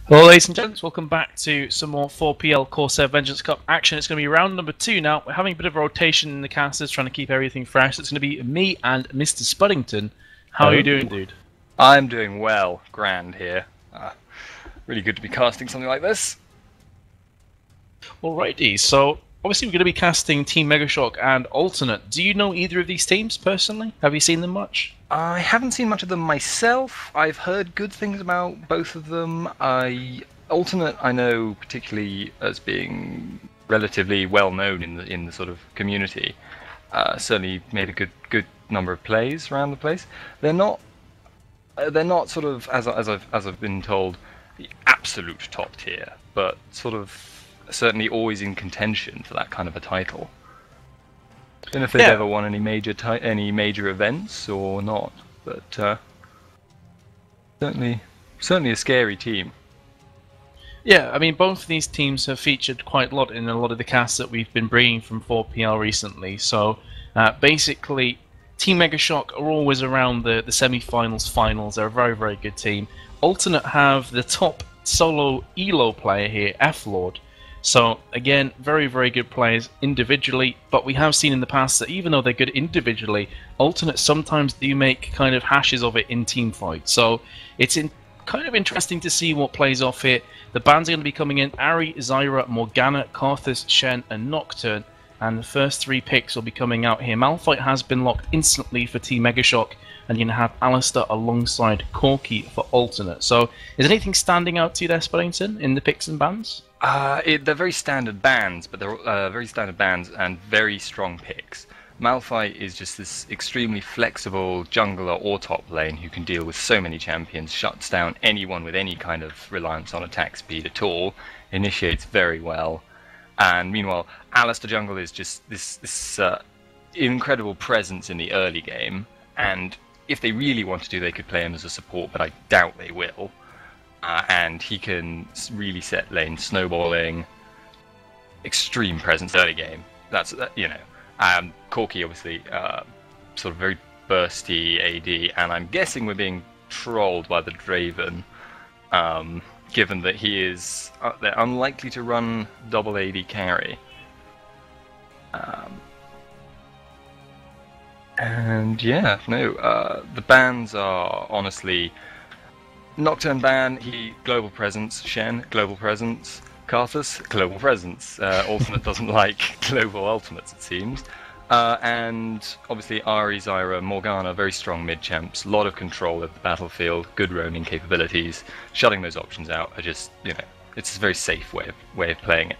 Hello ladies and gents, welcome back to some more 4PL Corsair Vengeance Cup action. It's going to be round number 2 now. We're having a bit of a rotation in the casters, trying to keep everything fresh. It's going to be me and Mr. Spuddington. How are you doing, dude? I'm doing well. Grand here. Really good to be casting something like this. Alrighty, so obviously we're going to be casting Team Megashock and Alternate. Do you know either of these teams personally? Have you seen them much? I haven't seen much of them myself. I've heard good things about both of them. Alternate I know particularly as being relatively well known in the sort of community. Certainly made a good number of plays around the place. They're not sort of as I've been told the absolute top tier, but sort of certainly always in contention for that kind of a title. Don't know if they've ever won any major events or not, but certainly a scary team. Yeah, I mean, both of these teams have featured quite a lot in a lot of the casts that we've been bringing from 4PL recently. So basically, Team Megashock are always around the semi-finals, finals. They're a very, very good team. Alternate have the top solo elo player here, F-Lord. So again, very, very good players individually, but we have seen in the past that even though they're good individually, Alternate sometimes do make kind of hashes of it in team fights. So it's kind of interesting to see what plays off here. The bans are going to be coming in: Ari, Zyra, Morgana, Karthus, Shen, and Nocturne. And the first 3 picks will be coming out here. Malphite has been locked instantly for Team Megashock, and you're going to have Alistair alongside Corky for Alternate. So is anything standing out to you there, Spuddington, in the picks and bans? They're very standard bans, but they're very standard bans and very strong picks. Malphite is just this extremely flexible jungler or top lane who can deal with so many champions, shuts down anyone with any kind of reliance on attack speed at all, initiates very well. And meanwhile, Alistair Jungle is just this incredible presence in the early game, and if they really want to, they could play him as a support, but I doubt they will. And he can really set lane snowballing, extreme presence early game. That's Corky obviously sort of very bursty AD, and I'm guessing we're being trolled by the Draven, given that he is they're unlikely to run double AD carry. And yeah, no, the bans are honestly. Nocturne ban, global presence. Shen, global presence. Karthus, global presence. Alternate doesn't like global ultimates, it seems. And obviously Ari, Zyra, Morgana, very strong mid champs. A lot of control of the battlefield, good roaming capabilities. Shutting those options out are just, it's a very safe way of playing it.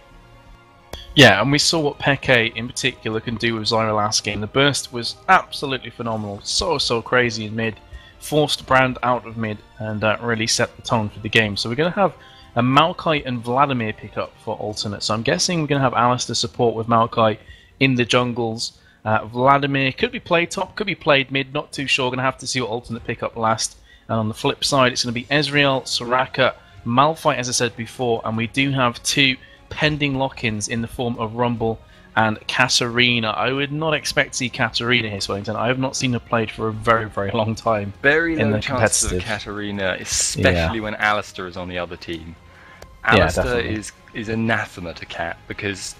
Yeah, and we saw what Peke in particular can do with Zyra last game. The burst was absolutely phenomenal. So crazy in mid. Forced Brand out of mid and really set the tone for the game. So we're going to have a Maokai and Vladimir pick up for Alternate. So I'm guessing we're going to have Alistair support with Maokai in the jungles. Vladimir could be played top, could be played mid, not too sure. Going to have to see what Alternate pick up last. And on the flip side, it's going to be Ezreal, Soraka, Malphite, as I said before, and we do have 2 pending lock-ins in the form of Rumble and Katarina. I would not expect to see Katarina here, Swellington. I have not seen her played for a very, very long time. Very low chances of Katarina, especially when Alistair is on the other team. Alistair is anathema to Cat because,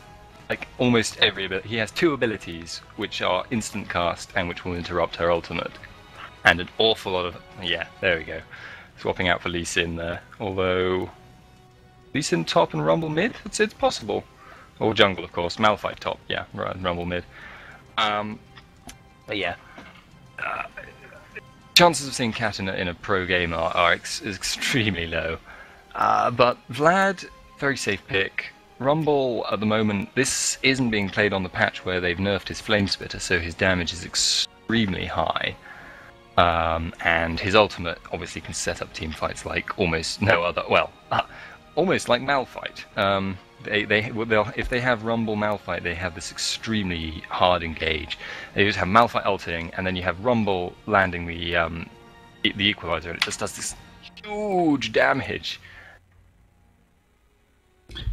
like, almost every ability, he has 2 abilities which are instant cast and which will interrupt her ultimate, and an awful lot of there we go, swapping out for Lee Sin there. Although Lee Sin top and Rumble mid, it's possible. Or jungle, of course. Malphite top, yeah. Rumble mid. But yeah. Chances of seeing Cat in a pro game are extremely low. But Vlad, very safe pick. Rumble, at the moment, this isn't being played on the patch where they've nerfed his Flame Spitter, so his damage is extremely high. And his ultimate obviously can set up team fights like almost no other. Well, almost like Malphite. If they have Rumble Malphite, they have this extremely hard engage. They just have Malphite ulting, and then you have Rumble landing the equalizer, and it just does this huge damage.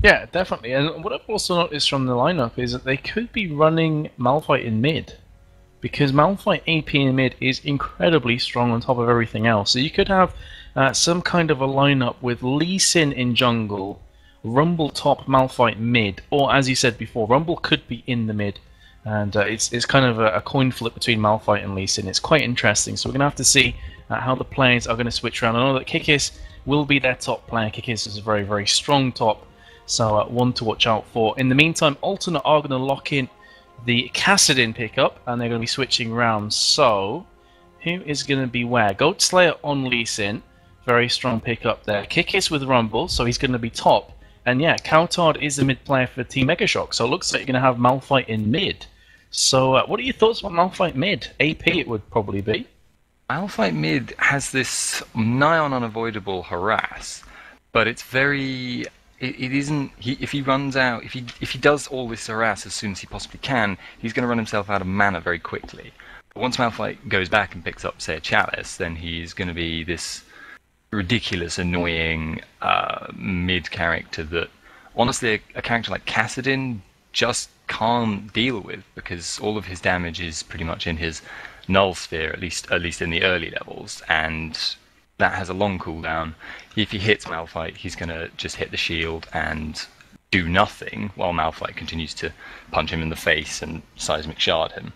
Yeah, definitely. And what I've also noticed from the lineup is that they could be running Malphite in mid. because Malphite AP in mid is incredibly strong on top of everything else. So you could have some kind of a lineup with Lee Sin in jungle, Rumble top, Malphite mid, or as you said before, Rumble could be in the mid, and it's kind of a coin flip between Malphite and Lee Sin. It's quite interesting. So we're gonna have to see how the players are going to switch around. I know that Kikis will be their top player. Kikis is a very, very strong top, so one to watch out for. In the meantime, Alternate are going to lock in the Kassadin pickup, and they're going to be switching around. So, who is going to be where? Goat Slayer on Lee Sin, very strong pickup there. Kikis with Rumble, so he's going to be top. And yeah, Cowtard is the mid player for Team Megashock, so it looks like you're going to have Malphite in mid. So, what are your thoughts about Malphite mid? AP it would probably be. Malphite mid has this nigh on unavoidable harass, but it's very. It isn't. If he runs out, if he does all this harass as soon as he possibly can, he's going to run himself out of mana very quickly. But once Malphite goes back and picks up, say, a Chalice, then he's going to be this ridiculous, annoying mid character that, honestly, a character like Kassadin just can't deal with, because all of his damage is pretty much in his null sphere, at least in the early levels, and that has a long cooldown. If he hits Malphite, he's going to just hit the shield and do nothing, while Malphite continues to punch him in the face and seismic shard him.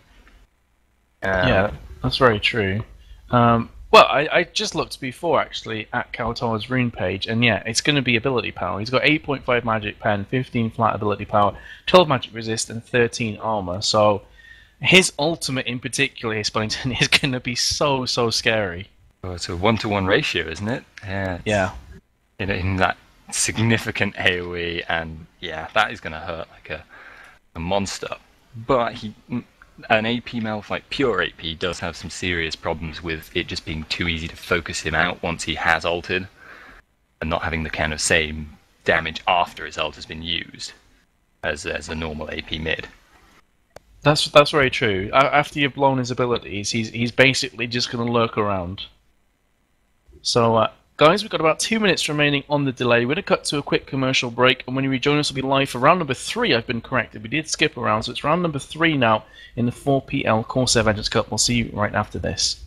Yeah, that's very true. Well, I just looked before, actually, at Kaltar's rune page, and yeah, it's going to be ability power. He's got 8.5 magic pen, 15 flat ability power, 12 magic resist, and 13 armor, so his ultimate in particular, his Splunton, is going to be so scary. Oh, it's a 1-to-1 ratio, isn't it? Yeah. In that significant AoE, and yeah, that is going to hurt like a monster. But an AP Malphite, pure AP, does have some serious problems with it just being too easy to focus him out once he has ulted, and not having the kind of same damage after his ult has been used as a normal AP mid. That's very true. After you've blown his abilities, he's basically just going to lurk around. So, guys, we've got about 2 minutes remaining on the delay. We're going to cut to a quick commercial break, and when you rejoin us, we'll be live for round number 3. I've been corrected. We did skip a round, so it's round number 3 now in the 4PL Corsair Vengeance Cup. We'll see you right after this.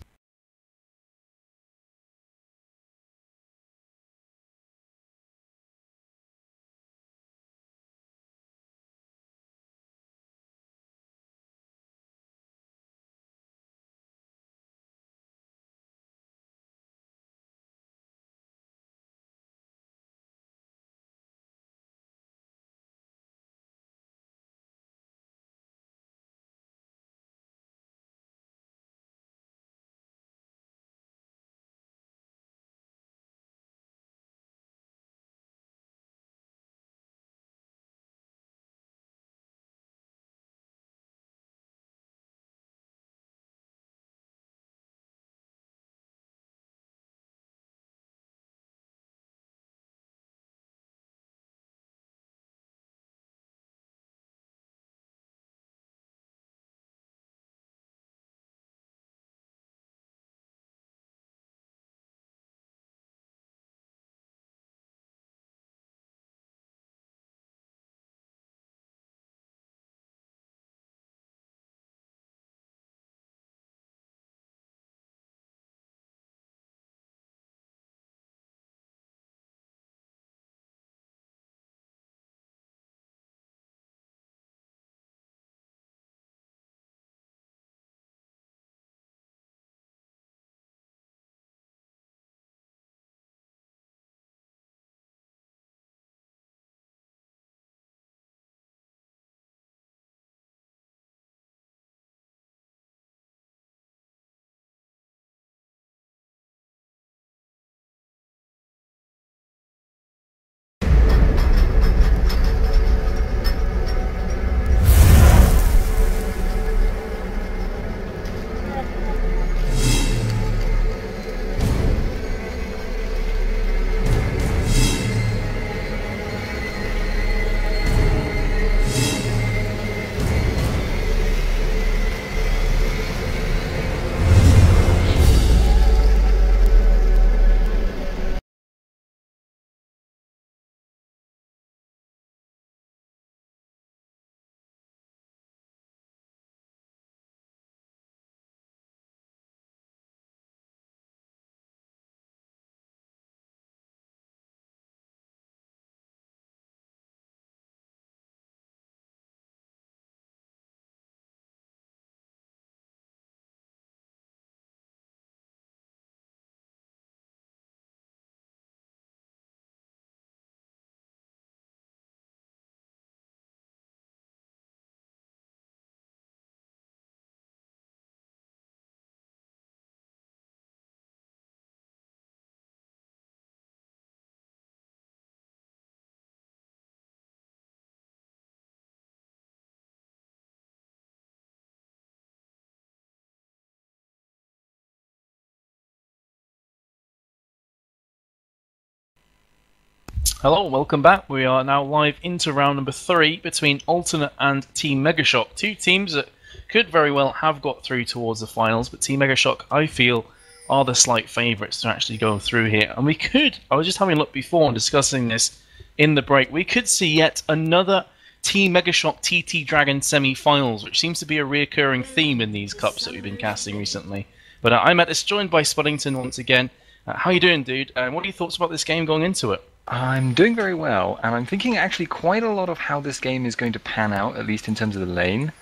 Hello, welcome back. We are now live into round number 3 between Alternate and Team Megashock. Two teams that could very well have got through towards the finals, but Team Megashock, I feel, are the slight favourites to actually go through here. And we could, I was just having a look before and discussing this in the break, we could see yet another Team Megashock TT Dragon semi-finals, which seems to be a reoccurring theme in these cups that we've been casting recently. But I'm at this, joined by Spuddington once again. How you doing, dude? And what are your thoughts about this game going into it? I'm doing very well, and I'm thinking actually quite a lot of how this game is going to pan out, at least in terms of the lane,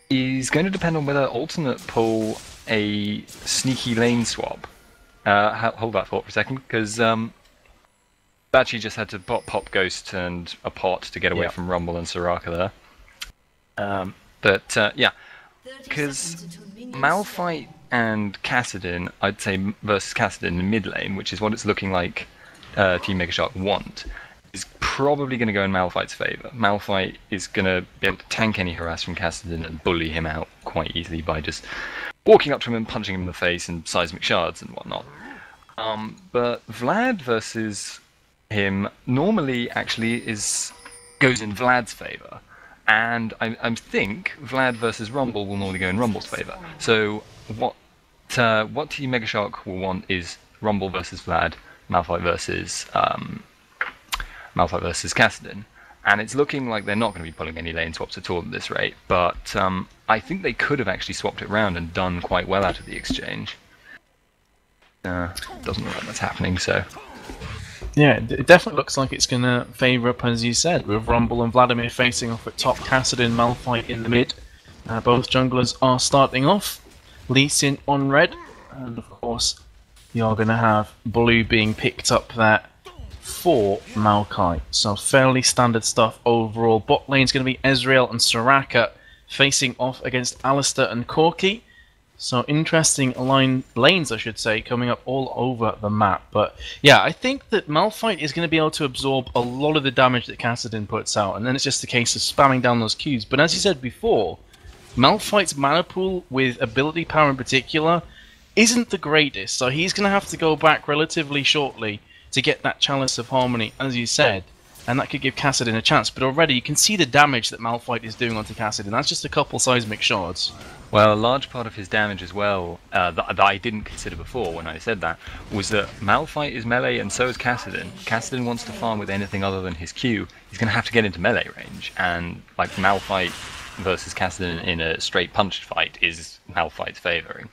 is going to depend on whether Alternate pull a sneaky lane swap. Hold that thought for a second, because Bachi just had to pop Ghost and a pot to get away from Rumble and Soraka there. Yeah, because Malphite and Kassadin, I'd say, versus Kassadin in mid lane, which is what it's looking like Team Megashark want, is probably going to go in Malphite's favour. Malphite is going to be able to tank any harass from Kassadin and bully him out quite easily by just walking up to him and punching him in the face and seismic shards and whatnot. But Vlad versus him normally actually goes in Vlad's favour. And I think Vlad versus Rumble will normally go in Rumble's favour. So what Team Megashark will want is Rumble versus Vlad, Malphite versus Kassadin, and it's looking like they're not going to be pulling any lane swaps at all at this rate. But I think they could have actually swapped it around and done quite well out of the exchange. Doesn't look like that's happening. So yeah, it definitely looks like it's going to favour up, as you said, with Rumble and Vladimir facing off at top, Kassadin, Malphite in the mid. Both junglers are starting off. Lee Sin on red, and of course you're going to have blue being picked up there for Maokai. So fairly standard stuff overall. Bot lane's going to be Ezreal and Soraka facing off against Alistair and Corki. So interesting lanes, I should say, coming up all over the map. But yeah, I think that Malphite is going to be able to absorb a lot of the damage that Kassadin puts out, and then it's just a case of spamming down those Qs. But as you said before, Malphite's mana pool, with ability power in particular, isn't the greatest, so he's going to have to go back relatively shortly to get that Chalice of Harmony, as you said, and that could give Kassadin a chance. But already you can see the damage that Malphite is doing onto Kassadin. That's just a couple seismic shards. well, a large part of his damage as well, that I didn't consider before when I said that, was that Malphite is melee and so is Kassadin. Kassadin wants to farm with anything other than his Q. He's going to have to get into melee range, and like Malphite versus Kassadin in a straight punched fight is Malphite's favouring.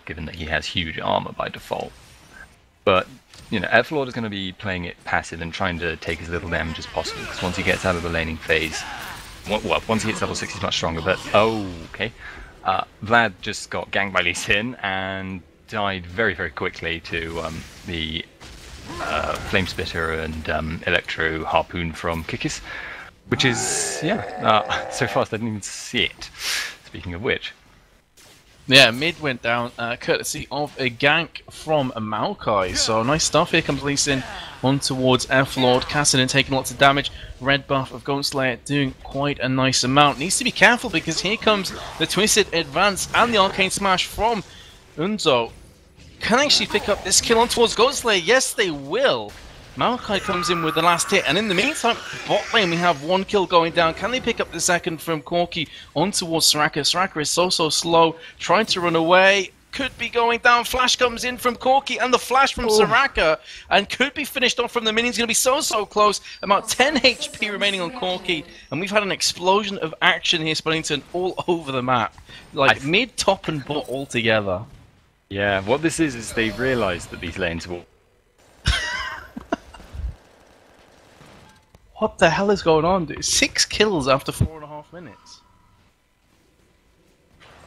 Given that he has huge armor by default. But, you know, Everlord is going to be playing it passive and trying to take as little damage as possible, because once he gets out of the laning phase, well, once he hits level 6 he's much stronger, but, okay. Vlad just got ganked by Lee Sin and died very, very quickly to the Flame Spitter and Electro Harpoon from Kikis, which is, so fast I didn't even see it, speaking of which. Yeah, mid went down, courtesy of a gank from Maokai. So nice stuff. Here comes Lee Sin on towards F-Lord. Kassadin taking lots of damage. Red buff of Ghostslayer doing quite a nice amount. Needs to be careful because here comes the Twisted Advance and the Arcane Smash from Unzo. Can they actually pick up this kill on towards Ghostslayer? Yes, they will. Maokai comes in with the last hit, and in the meantime, bot lane we have one kill going down. Can they pick up the second from Corki on towards Soraka? Soraka is so slow, trying to run away, could be going down. Flash comes in from Corki, and the flash from Soraka, and could be finished off from the minions. Going to be so close. About 10 HP remaining on Corki, and we've had an explosion of action here, Spuddington, all over the map. Like mid, top, and bot all together. Yeah, what this is they've realised that these lanes will... What the hell is going on, dude? 6 kills after 4.5 minutes.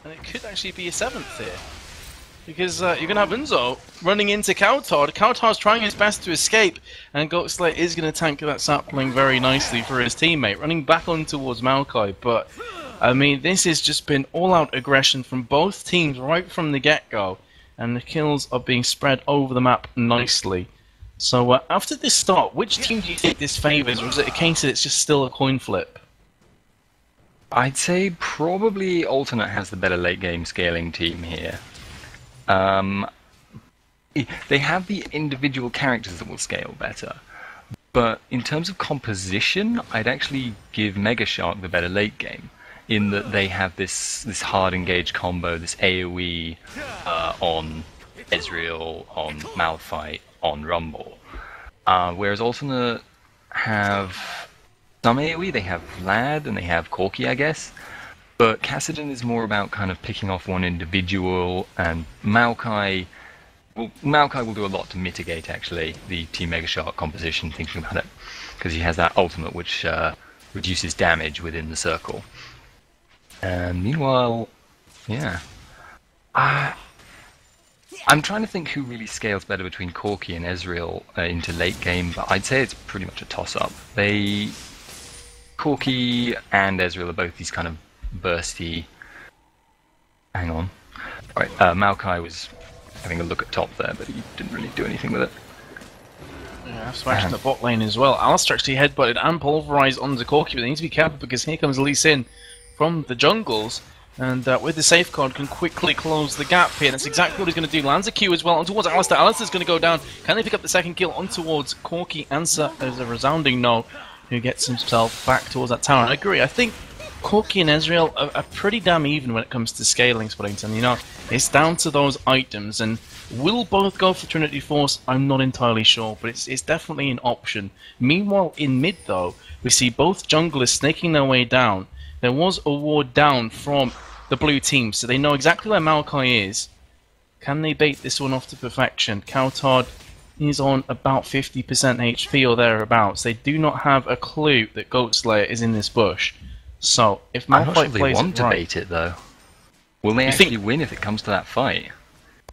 And it could actually be a 7th here. Because you're going to have Unzo running into Kautar. Kautar's trying his best to escape, and Ghostslayer is going to tank that sapling very nicely for his teammate, running back on towards Maokai. But, I mean, this has just been all-out aggression from both teams right from the get-go, and the kills are being spread over the map nicely. So after this start, which team do you think this favours, or is it a case that it's just still a coin flip? I'd say probably Alternate has the better late game scaling team here. They have the individual characters that will scale better, But in terms of composition, I'd actually give Mega Shark the better late game, in that they have this hard engage combo, this AoE on Ezreal, on Malphite, on Rumble. Whereas Alternate have some AoE, they have Vlad and they have Corki, I guess. But Kassadin is more about kind of picking off one individual, and Maokai will do a lot to mitigate, actually, the Team Mega Shark composition, thinking about it. Because he has that ultimate which reduces damage within the circle. And meanwhile, yeah. I'm trying to think who really scales better between Corki and Ezreal into late game, but I'd say it's pretty much a toss-up. Corki and Ezreal are both these kind of bursty... Hang on. Right, Maokai was having a look at top there, but he didn't really do anything with it. Yeah, I've smashed the bot lane as well. Alistair actually headbutted and pulverized onto Corki, but they need to be careful because here comes Lee Sin from the jungles. And with the safeguard can quickly close the gap here. That's exactly what he's going to do. Lands a Q as well on towards Alistair. Alistair's going to go down. Can they pick up the second kill on towards Corki? Answer is a resounding no, who gets himself back towards that tower. And I agree. I think Corki and Ezreal are pretty damn even when it comes to scaling, Splittington. You know, it's down to those items. And will both go for Trinity Force? I'm not entirely sure, but it's definitely an option. Meanwhile, in mid, though, we see both junglers snaking their way down. There was a ward down from the blue team, so they know exactly where Maokai is. Can they bait this one off to perfection? Cowtard is on about 50% HP or thereabouts. They do not have a clue that Goat Slayer is in this bush. So, if Malphite plays want to bait it, though. Will they actually win if it comes to that fight?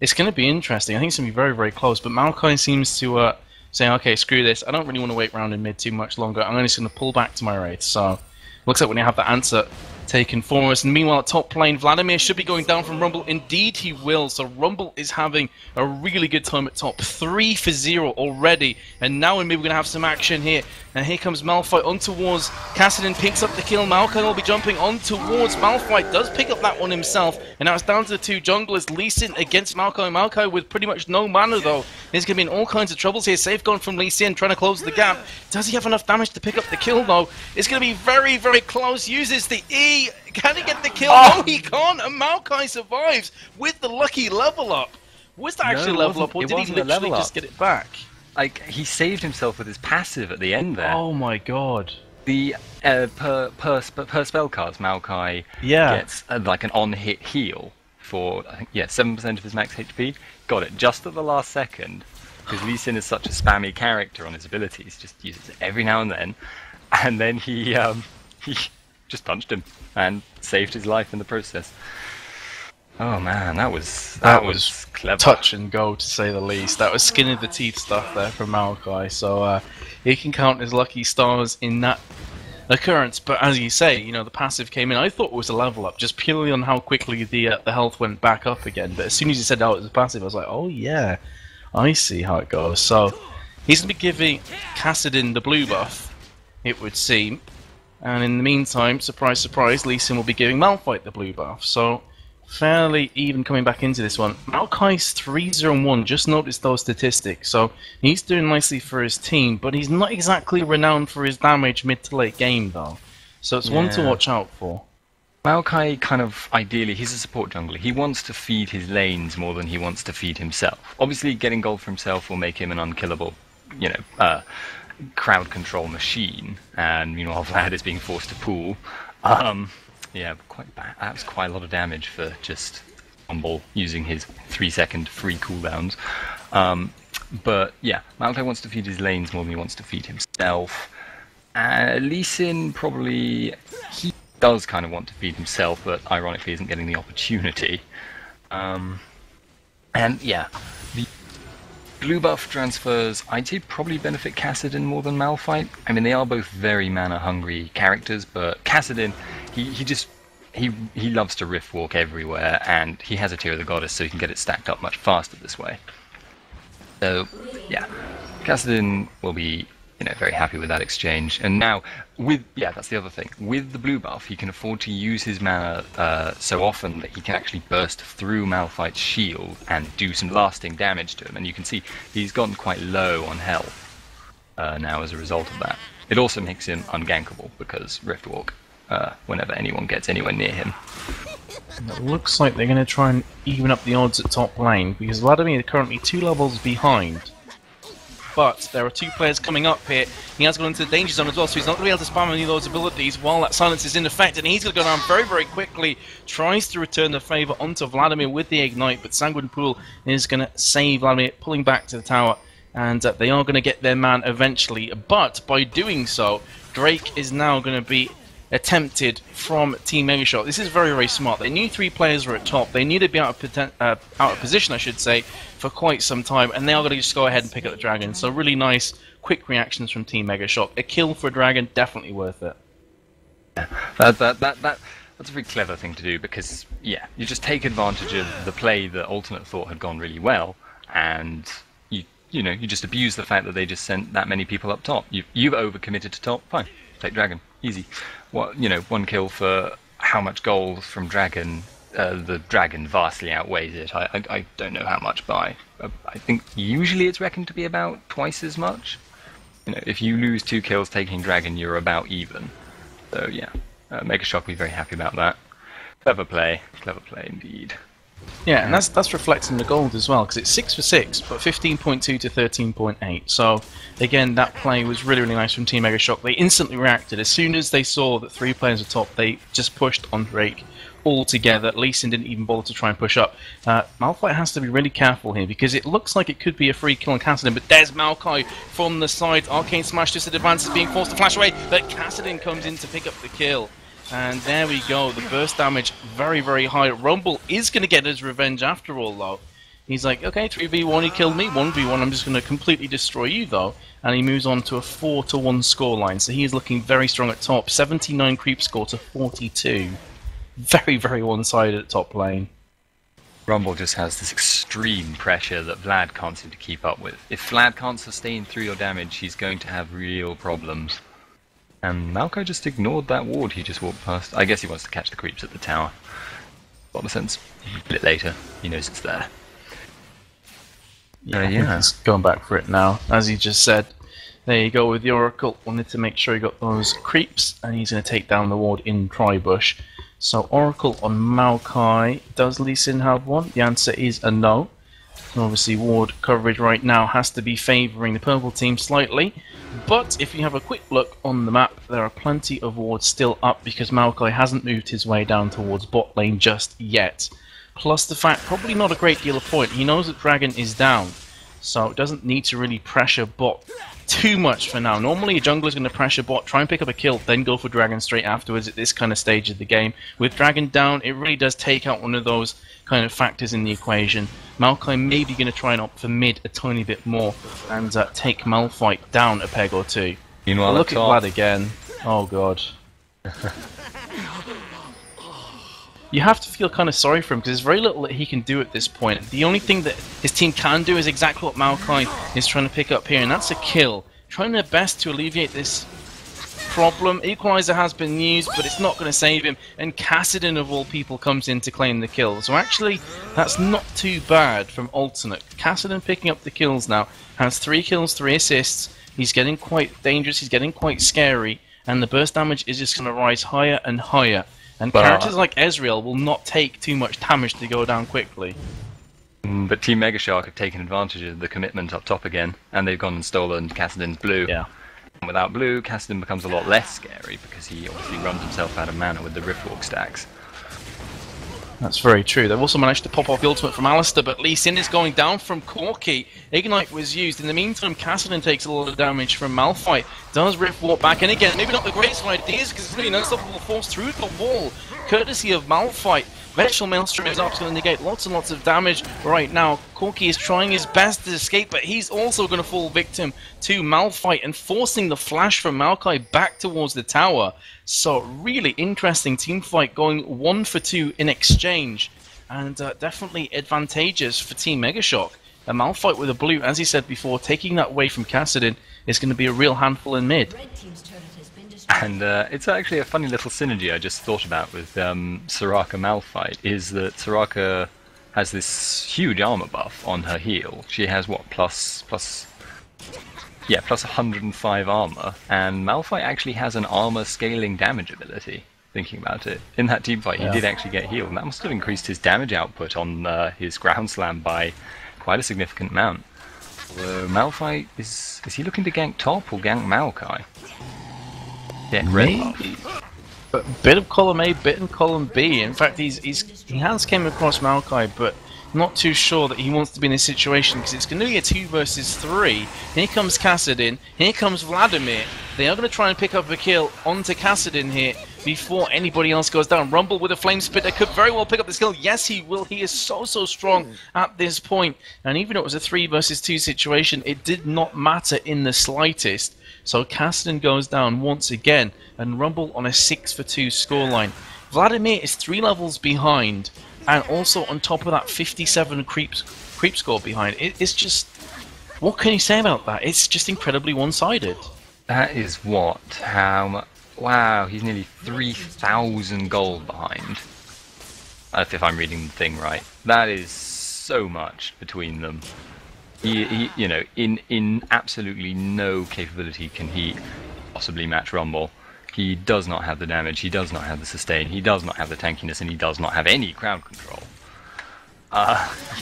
It's going to be interesting. I think it's going to be very, very close, but Maokai seems to say, okay, screw this. I don't really want to wait around in mid too much longer. I'm just going to pull back to my raid. So, looks like when you have the answer taken for us. And meanwhile, at top lane, Vladimir should be going down from Rumble. Indeed, he will. So Rumble is having a really good time at top. 3 for 0 already. And now we're going to have some action here. And here comes Malphite on towards Kassadin, picks up the kill. Maokai will be jumping on towards Malphite. Does pick up that one himself. And now it's down to the two junglers. Lee Sin against Maokai. Maokai with pretty much no mana, though. He's going to be in all kinds of troubles here. Safeguard from Lee Sin, trying to close the gap. Does he have enough damage to pick up the kill, though? It's going to be very, very close. Uses the E. Can he get the kill? Oh. No, he can't. And Maokai survives with the lucky level up. Was that actually level up, or did he literally just get it back? Like, he saved himself with his passive at the end there. Oh my god. The per spell cards, Maokai gets like an on-hit heal for, I think, 7% of his max HP. Got it just at the last second, because Lee Sin is such a spammy character on his abilities, just uses it every now and then he just punched him and saved his life in the process. Oh man, that was clever. Touch and go, to say the least. That was skin of the teeth stuff there from Maokai. So he can count his lucky stars in that occurrence. But as you say, you know, the passive came in. I thought it was a level up, just purely on how quickly the health went back up again. But as soon as you said, oh, it was a passive, I was like, oh yeah, I see how it goes. So he's going to be giving Kassadin the blue buff, it would seem. And in the meantime, surprise, surprise, Lee Sin will be giving Malphite the blue buff. So, fairly even coming back into this one. Maokai's 3-0-1, just noticed those statistics. So, he's doing nicely for his team, but he's not exactly renowned for his damage mid to late game, though. So, it's one to watch out for. Maokai, kind of, ideally, he's a support jungler. He wants to feed his lanes more than he wants to feed himself. Obviously, getting gold for himself will make him an unkillable, crowd control machine, and meanwhile Vlad is being forced to pool. Yeah, quite bad. That was quite a lot of damage for just Rumble using his 3-second free cooldowns. But yeah, Maokai wants to feed his lanes more than he wants to feed himself. Lee Sin probably, he does kind of want to feed himself, but ironically isn't getting the opportunity. And yeah, the blue buff transfers, I'd say, probably benefit Kassadin more than Malphite. I mean, they are both very mana-hungry characters, but Kassadin, he loves to rift walk everywhere, and he has a Tear of the Goddess, so he can get it stacked up much faster this way. So, yeah, Kassadin will be, very happy with that exchange. And now, that's the other thing. With the blue buff, he can afford to use his mana so often that he can actually burst through Malphite's shield and do some lasting damage to him. And you can see he's gotten quite low on health now as a result of that. It also makes him ungankable because Riftwalk, whenever anyone gets anywhere near him. It looks like they're going to try and even up the odds at top lane, because Vladimir is currently 2 levels behind. But there are 2 players coming up here. He has gone into the danger zone as well, so he's not going to be able to spam any of those abilities while that silence is in effect, and he's going to go down very, very quickly. Tries to return the favour onto Vladimir with the Ignite, but Sanguine Pool is going to save Vladimir, pulling back to the tower, and they are going to get their man eventually. But by doing so, Drake is now going to be attempted from Team Megashock. This is very, very smart. They knew 3 players were at top. They knew they'd be out of position, I should say, for quite some time, and they are going to just go ahead and pick up the dragon. So really nice, quick reactions from Team Megashock. A kill for a dragon, definitely worth it. Yeah, that's a very clever thing to do, because yeah, you just take advantage of the play that Alternate thought had gone really well, and you know, you just abuse the fact that they just sent that many people up top. You've overcommitted to top. Fine, take dragon, easy. What, you know, 1 kill for how much gold from dragon? The dragon vastly outweighs it. I don't know how much by. I think usually it's reckoned to be about twice as much. You know, if you lose 2 kills taking dragon, you're about even. So yeah, Megashock will be very happy about that. Clever play indeed. Yeah, and that's reflecting the gold as well, because it's 6 for 6, but 15.2 to 13.8. So again, that play was really, really nice from Team Megashock. They instantly reacted. As soon as they saw that 3 players were top, they just pushed on Drake all together. Lee Sin didn't even bother to try and push up. Malphite has to be really careful here, because it looks like it could be a free kill on Kassadin, but there's Maokai from the side. Arcane Smash just at advance is being forced to flash away, but Kassadin comes in to pick up the kill. And there we go, the burst damage very, very high. Rumble is going to get his revenge after all, though. He's like, okay, 3v1, he killed me, 1v1, I'm just going to completely destroy you, though. And he moves on to a 4-1 scoreline, so he is looking very strong at top. 79 creep score to 42. Very, very one-sided at top lane. Rumble just has this extreme pressure that Vlad can't seem to keep up with. If Vlad can't sustain through your damage, he's going to have real problems. And Malco just ignored that ward he just walked past. I guess he wants to catch the creeps at the tower. A lot of sense. A bit later, he knows it's there. Yeah, he's going back for it now. As he just said, there you go with the Oracle. Wanted to make sure he got those creeps, and he's going to take down the ward in Tribush. So Oracle on Maokai. Does Lee Sin have one? The answer is a no. And obviously ward coverage right now has to be favouring the purple team slightly. But if you have a quick look on the map, there are plenty of wards still up, because Maokai hasn't moved his way down towards bot lane just yet. Plus the fact, probably not a great deal of point, he knows that Dragon is down, so it doesn't need to really pressure bot too much for now. Normally a jungler is going to pressure bot, try and pick up a kill, then go for Dragon straight afterwards at this kind of stage of the game. With Dragon down, it really does take out one of those kind of factors in the equation. Maokai may be going to try and opt for mid a tiny bit more and take Malphite down a peg or 2. Meanwhile, look at Vlad again. Oh god. You have to feel kind of sorry for him, because there's very little that he can do at this point. The only thing that his team can do is exactly what Maokai is trying to pick up here, and that's a kill. Trying their best to alleviate this problem. Equalizer has been used, but it's not going to save him, and Kassadin of all people comes in to claim the kill. So actually, that's not too bad from Alternate. Kassadin picking up the kills now, has 3 kills, 3 assists. He's getting quite dangerous, he's getting quite scary, and the burst damage is just going to rise higher and higher. And characters like Ezreal will not take too much damage to go down quickly. But Team Megashark have taken advantage of the commitment up top again, and they've gone and stolen Kassadin's blue. Yeah. And without blue, Kassadin becomes a lot less scary, because he obviously runs himself out of mana with the Riftwalk stacks. That's very true. They've also managed to pop off the ultimate from Alistair, but Lee Sin is going down from Corki. Ignite was used. In the meantime, Kassadin takes a lot of damage from Malphite. Does Rift walk back? And again, maybe not the greatest of ideas, because it's really an unstoppable force through the wall, courtesy of Malphite. Vegetable Maelstrom is up, it's going to negate lots and lots of damage right now. Corki is trying his best to escape, but he's also going to fall victim to Malphite and forcing the flash from Maokai back towards the tower. So really interesting team fight, going 1 for 2 in exchange, and definitely advantageous for Team Megashock. A Malphite with a blue, as he said before, taking that away from Kassadin is going to be a real handful in mid. And it's actually a funny little synergy I just thought about with Soraka Malphite, is that Soraka has this huge armor buff on her heal. She has, what, plus Yeah, plus 105 armor, and Malphite actually has an armor scaling damage ability. Thinking about it, in that team fight, he did actually get healed, and that must have increased his damage output on his ground slam by quite a significant amount. Although Malphite is he looking to gank top or gank Maokai? Yeah, Maybe. But bit of column A, bit in column B. In fact, he has came across Maokai, but not too sure that he wants to be in this situation because it's going to be a 2 versus 3. Here comes Kassadin, here comes Vladimir. They are going to try and pick up a kill onto Kassadin here before anybody else goes down. Rumble with a flame spitter could very well pick up this kill. Yes, he will. He is so strong at this point. And even though it was a 3 versus 2 situation, it did not matter in the slightest. So Kassadin goes down once again, and Rumble on a 6 for 2 scoreline. Vladimir is 3 levels behind, and also on top of that 57 creep score behind. It's just, what can you say about that? It's just incredibly one-sided. That is what? Wow, he's nearly 3,000 gold behind. If I'm reading the thing right. That is so much between them. He you know, in absolutely no capability can he possibly match Rumble. He does not have the damage, he does not have the sustain, he does not have the tankiness, and he does not have any crowd control.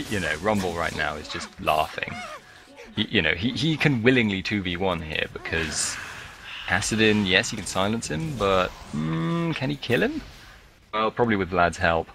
You know, Rumble right now is just laughing. He can willingly 2v1 here because Kassadin, yes, he can silence him, but can he kill him? Well, probably with Vlad's help.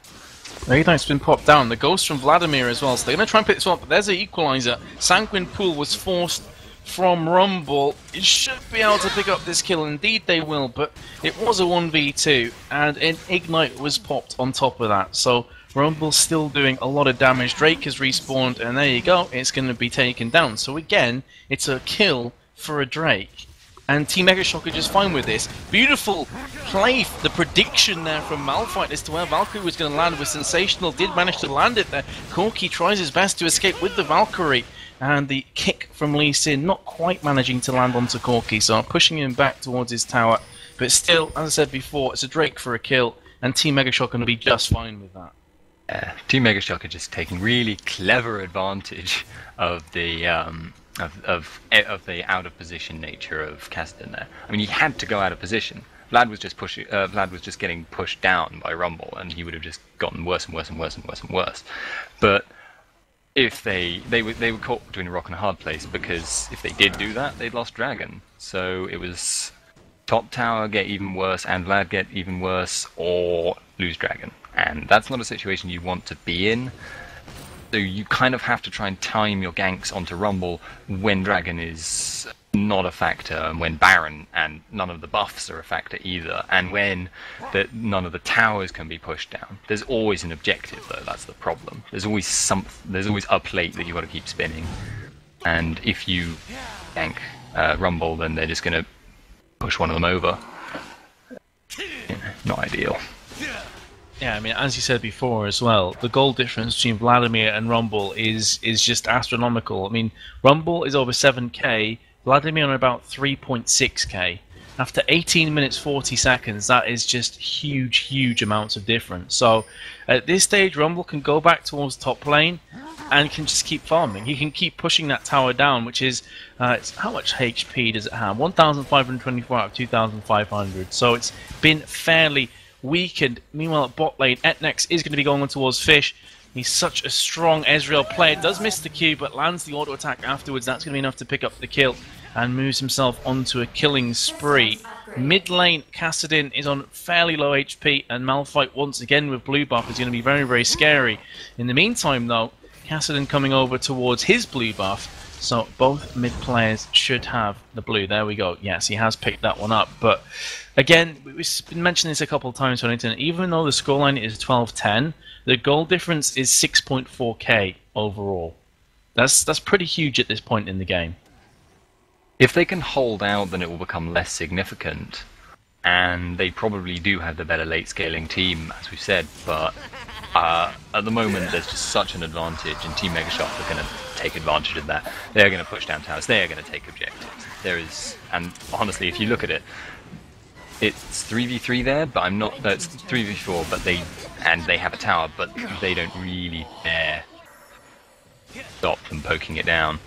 Knight's been popped down. The ghost from Vladimir as well, so they're going to try and pick this one up, but there's an equalizer. Sanguine Pool was forced from Rumble. It should be able to pick up this kill. Indeed they will, but it was a 1v2, and an Ignite was popped on top of that. So Rumble's still doing a lot of damage. Drake has respawned, and there you go. It's going to be taken down. So again, it's a kill for a Drake. And TMsK are just fine with this. Beautiful play, the prediction there from Malphite as to where Valkyrie was going to land was sensational. Did manage to land it there. Corki tries his best to escape with the Valkyrie. And the kick from Lee Sin not quite managing to land onto Corki, so pushing him back towards his tower. But still, as I said before, it's a Drake for a kill, and TMsK are going to be just fine with that. TMsK are just taking really clever advantage of the the out of position nature of Kassadin there. I mean, he had to go out of position. Vlad was just pushing. Vlad was just getting pushed down by Rumble, and he would have just gotten worse and worse and worse and worse and worse. But if they were caught between a rock and a hard place, because if they did do that, they'd lost Dragon. So it was top tower get even worse and Vlad get even worse, or lose Dragon. And that's not a situation you want to be in. So you kind of have to try and time your ganks onto Rumble when Dragon is not a factor, and when Baron and none of the buffs are a factor either, and when none of the towers can be pushed down. There's always an objective, though. That's the problem. There's always a plate that you've got to keep spinning. And if you gank Rumble, then they're just going to push one of them over. Not ideal. Yeah, I mean, as you said before as well, the goal difference between Vladimir and Rumble is just astronomical. I mean, Rumble is over 7k, Vladimir on about 3.6k. After 18 minutes 40 seconds, that is just huge amounts of difference. So at this stage, Rumble can go back towards top lane and can just keep farming. He can keep pushing that tower down, which is how much HP does it have? 1,524 out of 2,500. So it's been fairly weakened. Meanwhile, at bot lane, Etnex is going to be going on towards Fish. He's such a strong Ezreal player. Does miss the Q, but lands the auto attack afterwards. That's going to be enough to pick up the kill and moves himself onto a killing spree. Mid lane, Kassadin is on fairly low HP, and Malphite once again with blue buff is going to be very scary. In the meantime, though, Kassadin coming over towards his blue buff. So both mid players should have the blue. There we go. Yes, he has picked that one up. But again, we've been mentioning this a couple of times on the internet. Even though the scoreline is 12-10, the goal difference is 6.4k overall. That's pretty huge at this point in the game. If they can hold out, then it will become less significant. And they probably do have the better late scaling team, as we've said. But at the moment, there's just such an advantage, and TMsK are going to take advantage of that. They're going to push down towers. They are going to take objectives. There is, and honestly, if you look at it, it's 3v3 there, but I'm not. No, it's 3v4, but they have a tower, but they don't really dare stop them poking it down.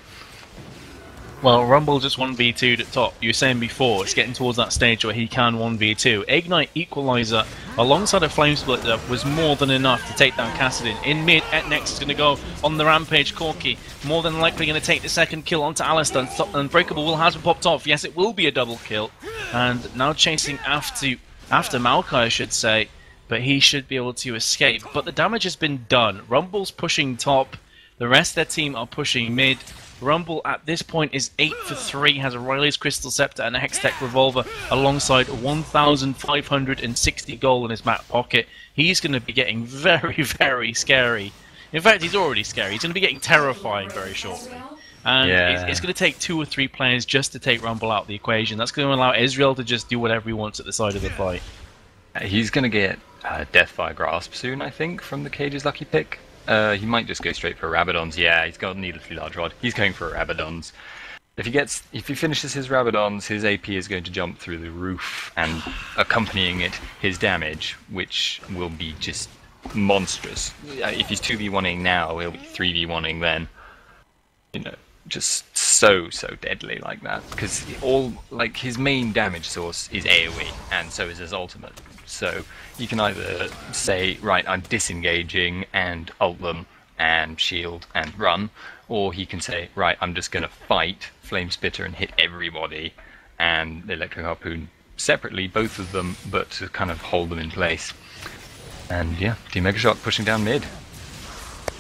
Well, Rumble just 1v2'd at top. You were saying before, it's getting towards that stage where he can 1v2. Ignite Equalizer alongside a Flame Splitter was more than enough to take down Kassadin. In mid, Etnex is going to go on the Rampage. Corki more than likely going to take the second kill onto Alistair. Unbreakable will has been popped off. Yes, it will be a double kill. And now chasing after Maokai, I should say. But he should be able to escape. But the damage has been done. Rumble's pushing top. The rest of their team are pushing mid. Rumble at this point is 8 for 3, has a Riley's Crystal Scepter and a Hextech Revolver alongside 1,560 gold in his back pocket. He's going to be getting very, very scary. In fact, he's already scary. He's going to be getting terrifying very shortly. And it's going to take 2 or 3 players just to take Rumble out of the equation. That's going to allow Israel to just do whatever he wants at the side of the fight. He's going to get Deathfire Grasp soon, I think, from the Cage's lucky pick. He might just go straight for Rabadons. Yeah, he's got a needlessly large rod. He's going for Rabadons. If he finishes his Rabadons, his AP is going to jump through the roof, and accompanying it, his damage, which will be just monstrous. If he's 2v1ing now, he'll be 3v1ing then. You know, just so deadly like that. Because his main damage source is AoE, and so is his ultimate. So you can either say, right, I'm disengaging and ult them and shield and run, or he can say, right, I'm just going to fight, Flame Spitter and hit everybody, and the Electric Harpoon separately, both of them, but to kind of hold them in place. And yeah, TMsK pushing down mid.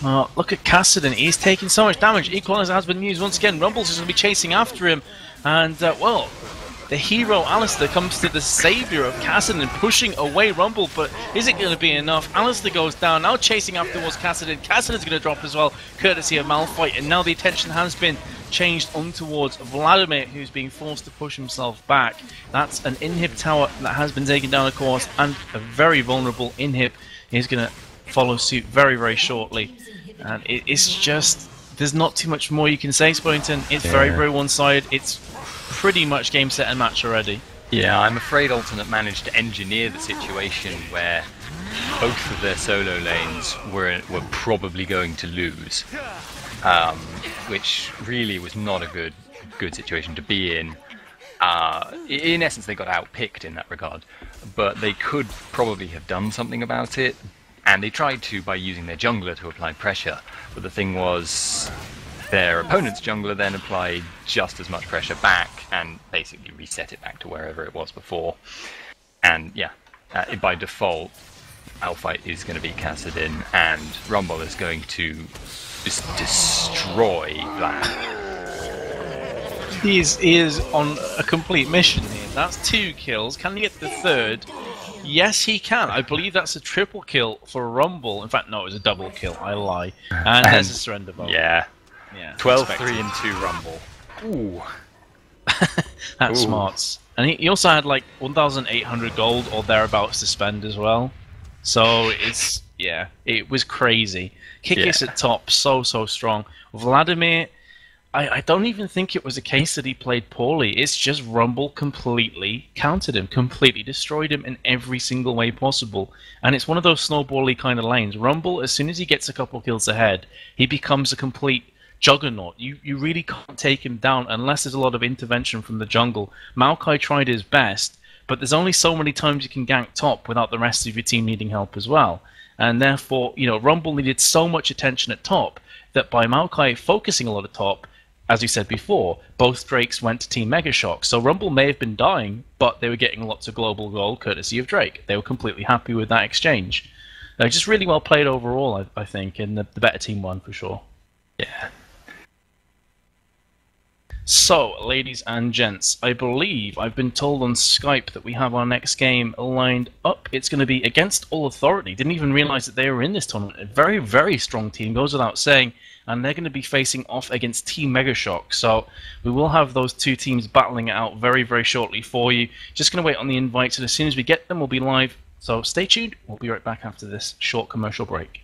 Look at Kassadin, he's taking so much damage. Equalizer has been used once again. Rumble's just going to be chasing after him, and well, the hero Alistair comes to the saviour of Kassadin and pushing away Rumble, but is it going to be enough? Alistair goes down, now chasing afterwards Kassadin. Kassadin's going to drop as well, courtesy of Malphite, and now the attention has been changed on towards Vladimir, who's being forced to push himself back. That's an inhib tower that has been taken down, of course, and a very vulnerable inhib is going to follow suit very, very shortly. And it's just, there's not too much more you can say, Spoington. It's very, very one-sided. It's pretty much game, set, and match already. Yeah, I'm afraid Alternate managed to engineer the situation where both of their solo lanes were probably going to lose, which really was not a good situation to be in. In essence, they got outpicked in that regard, but they could probably have done something about it, and they tried to by using their jungler to apply pressure, but the thing was, their opponent's jungler then applied just as much pressure back and basically reset it back to wherever it was before. And yeah, by default, Malphite is going to be Kassadin, and Rumble is going to just destroy Vlad. He is on a complete mission here. That's 2 kills. Can he get the 3rd? Yes, he can. I believe that's a triple kill for Rumble. In fact, no, it was a double kill. I lie. And there's a surrender vote. Yeah. Yeah, 12, 3 and 2 Rumble. Ooh. That's smarts. And he also had like 1,800 gold or thereabouts to spend as well. So it's, yeah, it was crazy. Kikis at top, so strong. Vladimir, I don't even think it was a case that he played poorly. It's just Rumble completely countered him, completely destroyed him in every single way possible. And it's one of those snowball-y kind of lanes. Rumble, as soon as he gets a couple kills ahead, he becomes a complete juggernaut. You really can't take him down unless there's a lot of intervention from the jungle. Maokai tried his best, but there's only so many times you can gank top without the rest of your team needing help as well. And therefore, you know, Rumble needed so much attention at top that by Maokai focusing a lot at top, as we said before, both Drakes went to TMsK. So Rumble may have been dying, but they were getting lots of global gold courtesy of Drake. They were completely happy with that exchange. Just really well played overall, I think, and the better team won for sure. Yeah. So, ladies and gents, I believe I've been told on Skype that we have our next game lined up. It's going to be against All Authority. Didn't even realize that they were in this tournament. A very, very strong team, goes without saying. And they're going to be facing off against TMsK. So we will have those 2 teams battling it out very, very shortly for you. Just going to wait on the invites, and as soon as we get them, we'll be live. So stay tuned. We'll be right back after this short commercial break.